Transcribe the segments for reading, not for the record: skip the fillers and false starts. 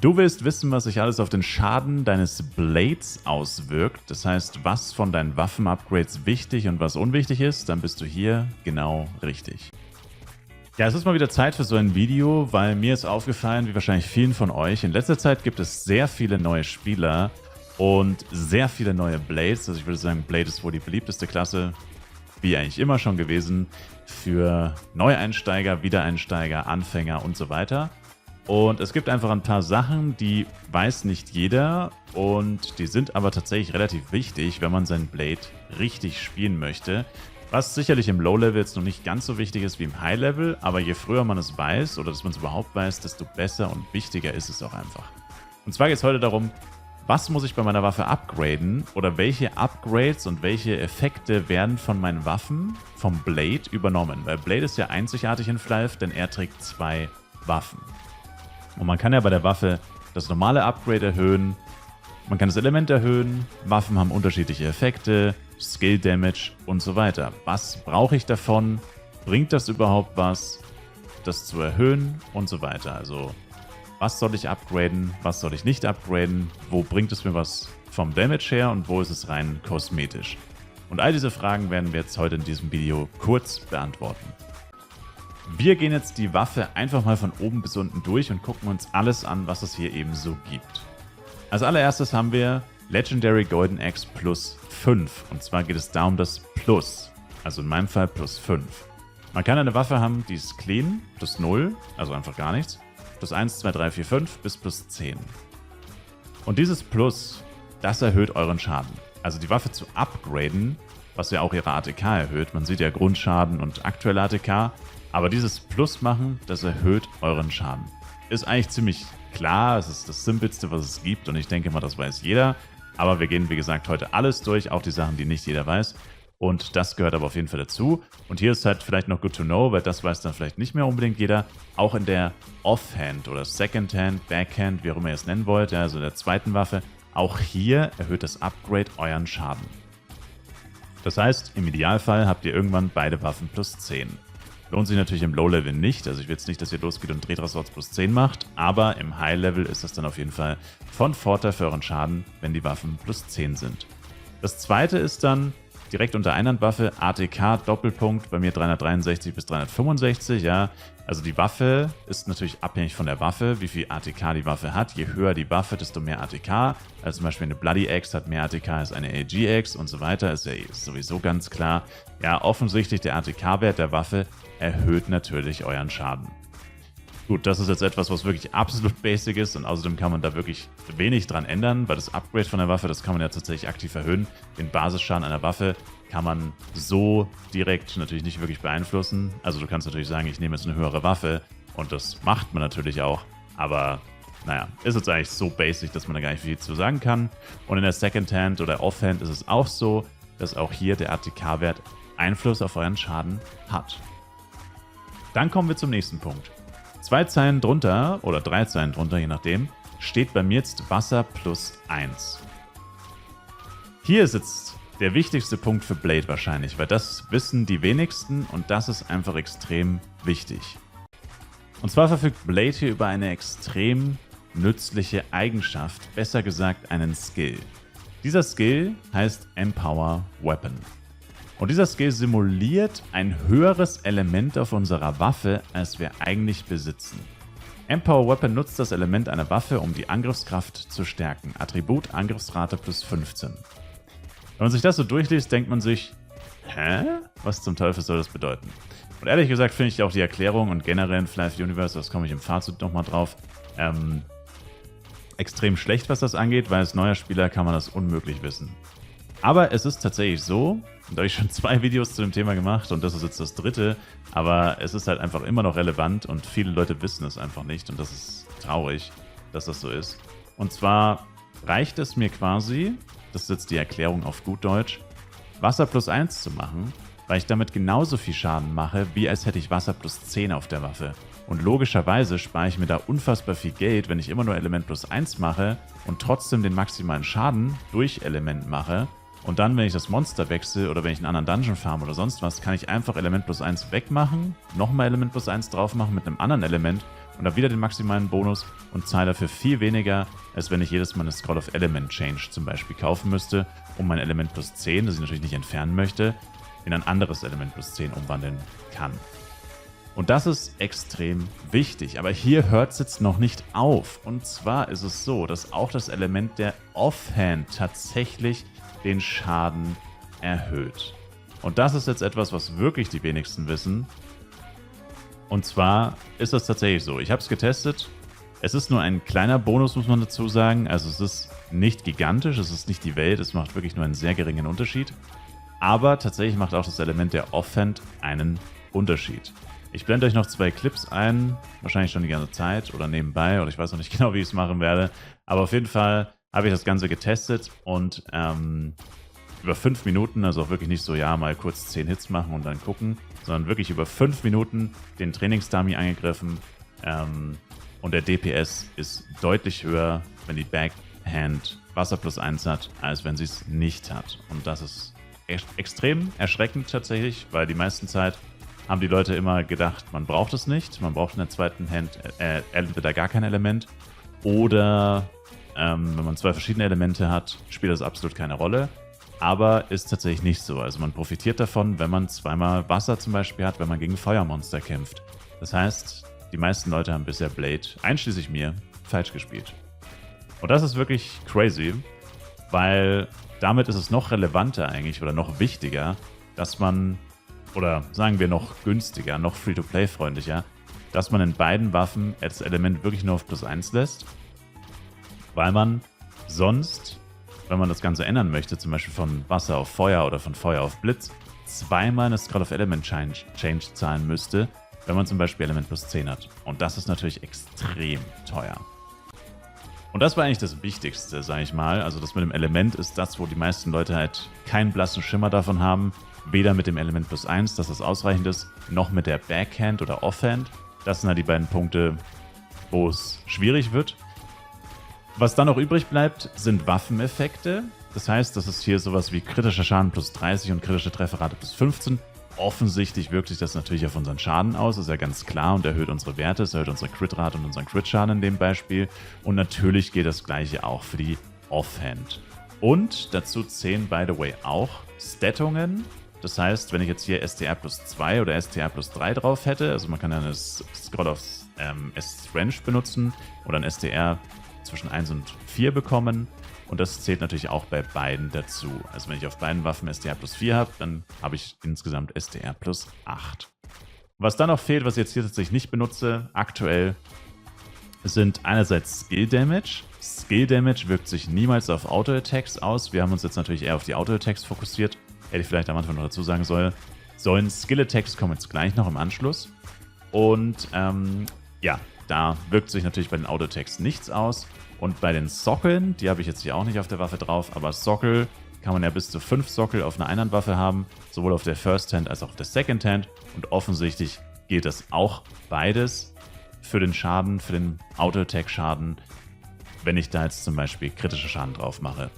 Du willst wissen, was sich alles auf den Schaden deines Blades auswirkt, das heißt, was von deinen Waffen-Upgrades wichtig und was unwichtig ist, dann bist du hier genau richtig. Ja, es ist mal wieder Zeit für so ein Video, weil mir ist aufgefallen, wie wahrscheinlich vielen von euch, in letzter Zeit gibt es sehr viele neue Spieler und sehr viele neue Blades. Also ich würde sagen, Blade ist wohl die beliebteste Klasse, wie eigentlich immer schon gewesen, für Neueinsteiger, Wiedereinsteiger, Anfänger und so weiter. Und es gibt einfach ein paar Sachen, die weiß nicht jeder und die sind aber tatsächlich relativ wichtig, wenn man sein Blade richtig spielen möchte. Was sicherlich im Low-Level jetzt noch nicht ganz so wichtig ist wie im High-Level, aber je früher man es weiß oder dass man es überhaupt weiß, desto besser und wichtiger ist es auch einfach. Und zwar geht es heute darum, was muss ich bei meiner Waffe upgraden oder welche Upgrades und welche Effekte werden von meinen Waffen vom Blade übernommen. Weil Blade ist ja einzigartig in FLive, denn er trägt zwei Waffen. Und man kann ja bei der Waffe das normale Upgrade erhöhen, man kann das Element erhöhen, Waffen haben unterschiedliche Effekte, Skill Damage und so weiter. Was brauche ich davon? Bringt das überhaupt was, das zu erhöhen und so weiter? Also was soll ich upgraden, was soll ich nicht upgraden, wo bringt es mir was vom Damage her und wo ist es rein kosmetisch? Und all diese Fragen werden wir jetzt heute in diesem Video kurz beantworten. Wir gehen jetzt die Waffe einfach mal von oben bis unten durch und gucken uns alles an, was es hier eben so gibt. Als allererstes haben wir Legendary Golden Axe plus 5. Und zwar geht es da um das Plus. Also in meinem Fall plus 5. Man kann eine Waffe haben, die ist clean, plus 0, also einfach gar nichts. Plus 1, 2, 3, 4, 5 bis plus 10. Und dieses Plus, das erhöht euren Schaden. Also die Waffe zu upgraden, was ja auch ihre ATK erhöht. Man sieht ja Grundschaden und aktuelle ATK. Aber dieses Plus machen, das erhöht euren Schaden. Ist eigentlich ziemlich klar, es ist das Simpelste, was es gibt und ich denke mal, das weiß jeder. Aber wir gehen, wie gesagt, heute alles durch, auch die Sachen, die nicht jeder weiß. Und das gehört aber auf jeden Fall dazu. Und hier ist halt vielleicht noch good to know, weil das weiß dann vielleicht nicht mehr unbedingt jeder. Auch in der Offhand oder Secondhand, Backhand, wie auch immer ihr es nennen wollt, also in der zweiten Waffe, auch hier erhöht das Upgrade euren Schaden. Das heißt, im Idealfall habt ihr irgendwann beide Waffen plus 10. Lohnt sich natürlich im Low-Level nicht, also ich will jetzt nicht, dass ihr losgeht und Drehdrassorts plus 10 macht, aber im High-Level ist das dann auf jeden Fall von Vorteil für euren Schaden, wenn die Waffen plus 10 sind. Das zweite ist dann direkt unter Einhandwaffe ATK Doppelpunkt, bei mir 363 bis 365, ja. Also die Waffe ist natürlich abhängig von der Waffe, wie viel ATK die Waffe hat. Je höher die Waffe, desto mehr ATK. Also zum Beispiel eine Bloody Axe hat mehr ATK als eine AG Axe und so weiter, ist ja sowieso ganz klar. Ja, offensichtlich der ATK-Wert der Waffe erhöht natürlich euren Schaden. Gut, das ist jetzt etwas, was wirklich absolut basic ist und außerdem kann man da wirklich wenig dran ändern, weil das Upgrade von der Waffe, das kann man ja tatsächlich aktiv erhöhen. Den Basisschaden einer Waffe kann man so direkt natürlich nicht wirklich beeinflussen. Also du kannst natürlich sagen, ich nehme jetzt eine höhere Waffe und das macht man natürlich auch, aber naja, ist jetzt eigentlich so basic, dass man da gar nicht viel zu sagen kann. Und in der Secondhand oder Offhand ist es auch so, dass auch hier der ATK-Wert Einfluss auf euren Schaden hat. Dann kommen wir zum nächsten Punkt. 2 Zeilen drunter, oder 3 Zeilen drunter, je nachdem, steht bei mir jetzt Wasser plus 1. Hier ist jetzt der wichtigste Punkt für Blade wahrscheinlich, weil das wissen die wenigsten und das ist einfach extrem wichtig. Und zwar verfügt Blade hier über eine extrem nützliche Eigenschaft, besser gesagt einen Skill. Dieser Skill heißt Empower Weapon. Und dieser Skill simuliert ein höheres Element auf unserer Waffe, als wir eigentlich besitzen. Empower Weapon nutzt das Element einer Waffe, um die Angriffskraft zu stärken. Attribut Angriffsrate plus 15. Wenn man sich das so durchliest, denkt man sich, hä? Was zum Teufel soll das bedeuten? Und ehrlich gesagt finde ich auch die Erklärung und generell in FLive Universe, das komme ich im Fazit nochmal drauf, extrem schlecht, was das angeht, weil als neuer Spieler kann man das unmöglich wissen. Aber es ist tatsächlich so, und da habe ich schon 2 Videos zu dem Thema gemacht und das ist jetzt das 3. Aber es ist halt einfach immer noch relevant und viele Leute wissen es einfach nicht und das ist traurig, dass das so ist. Und zwar reicht es mir quasi, das ist jetzt die Erklärung auf gut Deutsch, Wasser plus 1 zu machen, weil ich damit genauso viel Schaden mache, wie als hätte ich Wasser plus 10 auf der Waffe. Und logischerweise spare ich mir da unfassbar viel Geld, wenn ich immer nur Element plus 1 mache und trotzdem den maximalen Schaden durch Element mache. Und dann, wenn ich das Monster wechsle oder wenn ich einen anderen Dungeon farm oder sonst was, kann ich einfach Element plus 1 wegmachen, nochmal Element plus 1 drauf machen mit einem anderen Element und habe wieder den maximalen Bonus und zahle dafür viel weniger, als wenn ich jedes Mal eine Scroll of Element Change zum Beispiel kaufen müsste, um mein Element plus 10, das ich natürlich nicht entfernen möchte, in ein anderes Element plus 10 umwandeln kann. Und das ist extrem wichtig. Aber hier hört es jetzt noch nicht auf. Und zwar ist es so, dass auch das Element der Offhand tatsächlich den Schaden erhöht. Und das ist jetzt etwas, was wirklich die wenigsten wissen. Und zwar ist das tatsächlich so. Ich habe es getestet. Es ist nur ein kleiner Bonus, muss man dazu sagen. Also es ist nicht gigantisch, es ist nicht die Welt. Es macht wirklich nur einen sehr geringen Unterschied. Aber tatsächlich macht auch das Element der Offhand einen Unterschied. Ich blende euch noch 2 Clips ein, wahrscheinlich schon die ganze Zeit oder nebenbei, oder ich weiß noch nicht genau, wie ich es machen werde. Aber auf jeden Fall habe ich das Ganze getestet und über 5 Minuten, also auch wirklich nicht so, ja, mal kurz 10 Hits machen und dann gucken, sondern wirklich über 5 Minuten den Trainingsdummy angegriffen und der DPS ist deutlich höher, wenn die Backhand Wasser plus 1 hat, als wenn sie es nicht hat. Und das ist extrem erschreckend tatsächlich, weil die meisten Zeit haben die Leute immer gedacht, man braucht es nicht. Man braucht in der zweiten Hand entweder gar kein Element oder wenn man 2 verschiedene Elemente hat, spielt das absolut keine Rolle. Aber ist tatsächlich nicht so. Also man profitiert davon, wenn man zweimal Wasser zum Beispiel hat, wenn man gegen Feuermonster kämpft. Das heißt, die meisten Leute haben bisher Blade, einschließlich mir, falsch gespielt. Und das ist wirklich crazy, weil damit ist es noch relevanter eigentlich oder noch wichtiger, dass man, oder sagen wir noch günstiger, noch Free-to-Play-freundlicher, dass man in beiden Waffen das Element wirklich nur auf plus 1 lässt, weil man sonst, wenn man das Ganze ändern möchte, zum Beispiel von Wasser auf Feuer oder von Feuer auf Blitz, zweimal eine Scroll of Element Change zahlen müsste, wenn man zum Beispiel Element plus 10 hat. Und das ist natürlich extrem teuer. Und das war eigentlich das Wichtigste, sage ich mal. Also das mit dem Element ist das, wo die meisten Leute halt keinen blassen Schimmer davon haben. Weder mit dem Element plus 1, dass das ausreichend ist, noch mit der Backhand oder Offhand. Das sind halt die beiden Punkte, wo es schwierig wird. Was dann noch übrig bleibt, sind Waffeneffekte. Das heißt, das ist hier sowas wie kritischer Schaden plus 30 und kritische Trefferrate plus 15. Offensichtlich wirkt sich das natürlich auf unseren Schaden aus, ist ja ganz klar, und erhöht unsere Werte, es erhöht unsere Crit-Rate und unseren Crit-Schaden in dem Beispiel. Und natürlich geht das gleiche auch für die Offhand. Und dazu zählen, by the way, auch Statungen. Das heißt, wenn ich jetzt hier STR plus 2 oder STR plus 3 drauf hätte, also man kann ja eine Scroll of Strength benutzen oder ein STR zwischen 1 und 4 bekommen. Und das zählt natürlich auch bei beiden dazu. Also wenn ich auf beiden Waffen STR plus 4 habe, dann habe ich insgesamt STR plus 8. Was dann noch fehlt, was ich jetzt hier tatsächlich nicht benutze, aktuell, sind einerseits Skill Damage. Skill Damage wirkt sich niemals auf Auto-Attacks aus. Wir haben uns jetzt natürlich eher auf die Auto-Attacks fokussiert. Hätte ich vielleicht am Anfang noch dazu sagen sollen. Skill-Attacks kommen jetzt gleich noch im Anschluss. Und ja, da wirkt sich natürlich bei den Auto-Attacks nichts aus. Und bei den Sockeln, die habe ich jetzt hier auch nicht auf der Waffe drauf, aber Sockel kann man ja bis zu 5 Sockel auf einer Einhandwaffe haben, sowohl auf der First Hand als auch auf der Second Hand. Und offensichtlich gilt das auch beides für den Schaden, für den Auto-Attack-Schaden, wenn ich da jetzt zum Beispiel kritische Schaden drauf mache.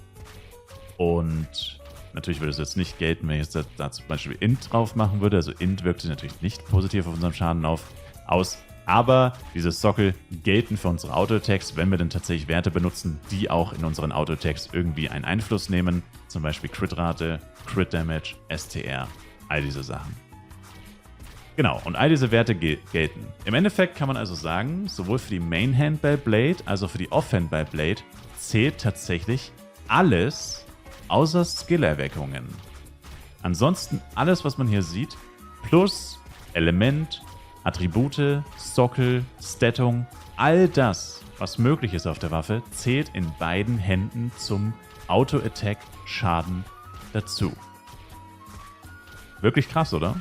Und natürlich würde es jetzt nicht gelten, wenn ich jetzt da zum Beispiel Int drauf machen würde. Also Int wirkt sich natürlich nicht positiv auf unseren Schaden aus. Aber diese Sockel gelten für unsere Auto-Attacks, wenn wir dann tatsächlich Werte benutzen, die auch in unseren Auto-Attacks irgendwie einen Einfluss nehmen. Zum Beispiel Crit-Rate, Crit-Damage, STR, all diese Sachen. Genau, und all diese Werte gelten. Im Endeffekt kann man also sagen, sowohl für die Main-Hand bei Blade, als auch für die Off-Hand bei Blade, zählt tatsächlich alles außer Skill-Erweckungen. Ansonsten alles, was man hier sieht, plus Element, Attribute, Sockel, Stattung, all das, was möglich ist auf der Waffe, zählt in beiden Händen zum Auto-Attack-Schaden dazu. Wirklich krass, oder?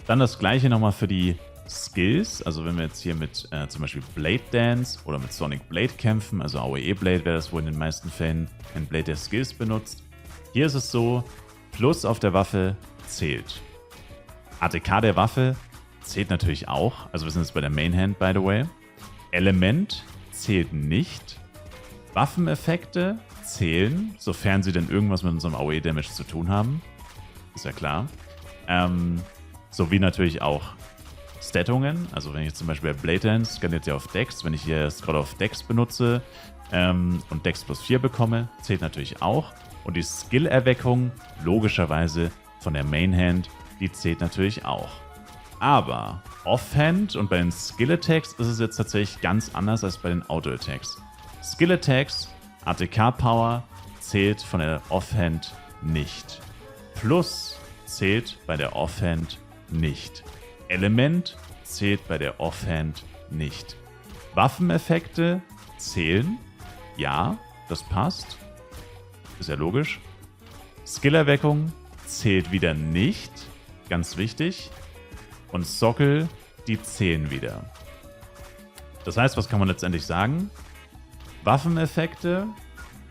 Dann das gleiche nochmal für die Skills. Also wenn wir jetzt hier mit zum Beispiel Blade Dance oder mit Sonic Blade kämpfen, also AOE Blade wäre das wohl in den meisten Fällen ein Blade, der Skills benutzt. Hier ist es so, Plus auf der Waffe zählt. ATK der Waffe zählt natürlich auch. Also wir sind jetzt bei der Main Hand, by the way. Element zählt nicht. Waffeneffekte zählen, sofern sie denn irgendwas mit unserem AOE-Damage zu tun haben. Ist ja klar. Sowie natürlich auch Stattungen. Also wenn ich jetzt zum Beispiel bei Blade Dance skaliert ja auf Dex, wenn ich hier Scroll auf Dex benutze und Dex plus 4 bekomme, zählt natürlich auch. Und die Skill-Erweckung, logischerweise von der Main-Hand, die zählt natürlich auch. Aber Offhand und bei den Skill-Attacks ist es jetzt tatsächlich ganz anders als bei den Auto-Attacks. Skill-Attacks, ATK-Power zählt von der Offhand nicht. Plus zählt bei der Offhand nicht. Element zählt bei der Offhand nicht. Waffeneffekte zählen. Ja, das passt. Ist ja logisch. Skillerweckung zählt wieder nicht. Ganz wichtig. Und Sockel, die zählen wieder. Das heißt, was kann man letztendlich sagen? Waffeneffekte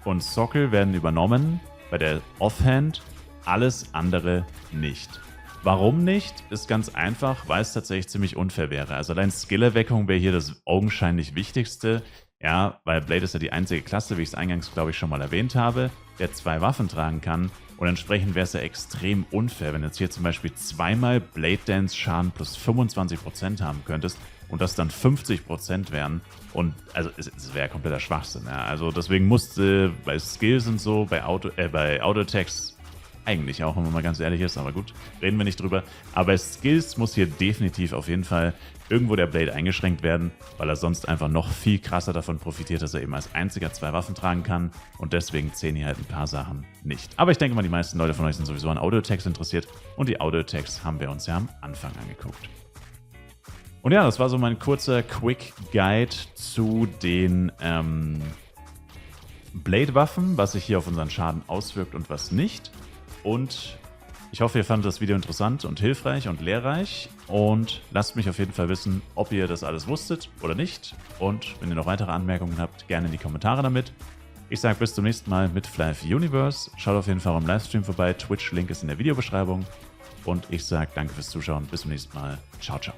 und Sockel werden übernommen. Bei der Offhand alles andere nicht. Warum nicht? Ist ganz einfach, weil es tatsächlich ziemlich unfair wäre. Also allein Skillerweckung wäre hier das augenscheinlich Wichtigste. Ja, weil Blade ist ja die einzige Klasse, wie ich es eingangs, glaube ich, schon mal erwähnt habe, der 2 Waffen tragen kann. Und entsprechend wäre es ja extrem unfair, wenn du jetzt hier zum Beispiel zweimal Blade Dance Schaden plus 25% haben könntest und das dann 50% wären. Und also es wäre kompletter Schwachsinn. Ja. Also deswegen musste bei Skills und so, bei Auto-Attacks eigentlich auch, wenn man mal ganz ehrlich ist, aber gut, reden wir nicht drüber. Aber bei Skills muss hier definitiv auf jeden Fall irgendwo der Blade eingeschränkt werden, weil er sonst einfach noch viel krasser davon profitiert, dass er eben als einziger 2 Waffen tragen kann und deswegen zählen hier halt ein paar Sachen nicht. Aber ich denke mal, die meisten Leute von euch sind sowieso an Auto-Attacks interessiert und die Auto-Attacks haben wir uns ja am Anfang angeguckt. Und ja, das war so mein kurzer Quick Guide zu den Blade-Waffen, was sich hier auf unseren Schaden auswirkt und was nicht. Und ich hoffe, ihr fandet das Video interessant und hilfreich und lehrreich. Und lasst mich auf jeden Fall wissen, ob ihr das alles wusstet oder nicht. Und wenn ihr noch weitere Anmerkungen habt, gerne in die Kommentare damit. Ich sage bis zum nächsten Mal mit Fly Universe. Schaut auf jeden Fall im Livestream vorbei. Twitch-Link ist in der Videobeschreibung. Und ich sage danke fürs Zuschauen. Bis zum nächsten Mal. Ciao, ciao.